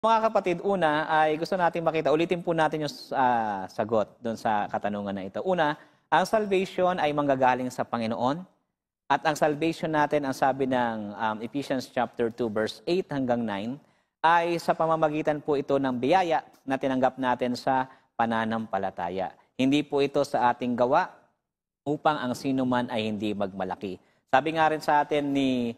Mga kapatid, una ay gusto natin makita, ulitin po natin yung sagot doon sa katanungan na ito. Una, ang salvation ay manggagaling sa Panginoon. At ang salvation natin, ang sabi ng Ephesians chapter 2 verse 8 hanggang 9, ay sa pamamagitan po ito ng biyaya na tinanggap natin sa pananampalataya. Hindi po ito sa ating gawa upang ang sinuman ay hindi magmalaki. Sabi nga rin sa atin ni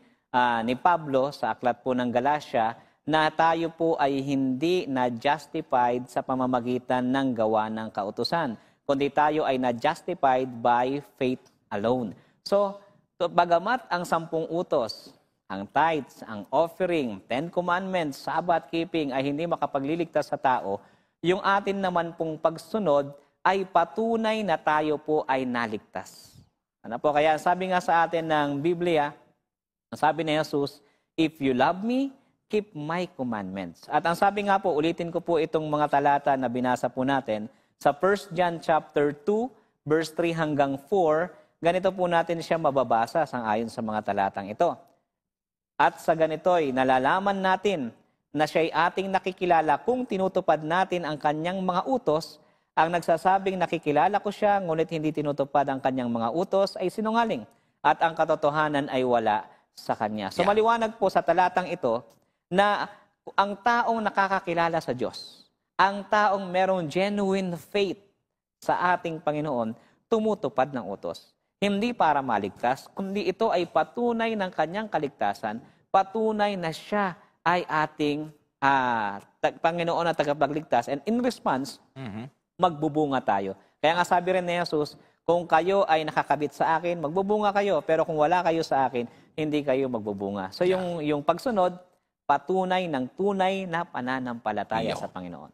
Pablo sa aklat po ng Galacia, na tayo po ay hindi na-justified sa pamamagitan ng gawa ng kautusan, kundi tayo ay na-justified by faith alone. So, bagamat ang 10 utos, ang tithes, ang offering, 10 commandments, Sabbath keeping ay hindi makapagliligtas sa tao, yung atin naman pong pagsunod ay patunay na tayo po ay naligtas. Ano po? Kaya sabi nga sa atin ng Biblia, sabi ni Jesus, "If you love me, keep my commandments." At ang sabi nga po, ulitin ko po itong mga talata na binasa po natin, sa 1 John chapter 2, verse 3 hanggang 4, ganito po natin siya mababasa ayon sa mga talatang ito. At sa ganito'y nalalaman natin na siya'y ating nakikilala kung tinutupad natin ang kanyang mga utos. Ang nagsasabing nakikilala ko siya, ngunit hindi tinutupad ang kanyang mga utos ay sinungaling, at ang katotohanan ay wala sa kanya. So maliwanag po sa talatang ito na ang taong nakakakilala sa Diyos, ang taong merong genuine faith sa ating Panginoon, tumutupad ng utos. Hindi para maligtas, kundi ito ay patunay ng kanyang kaligtasan, patunay na siya ay ating Panginoon at tagapagligtas. And in response, magbubunga tayo. Kaya nga sabi rin ni Jesus, kung kayo ay nakakabit sa akin, magbubunga kayo. Pero kung wala kayo sa akin, hindi kayo magbubunga. So yung pagsunod, patunay ng tunay na pananampalataya sa Panginoon.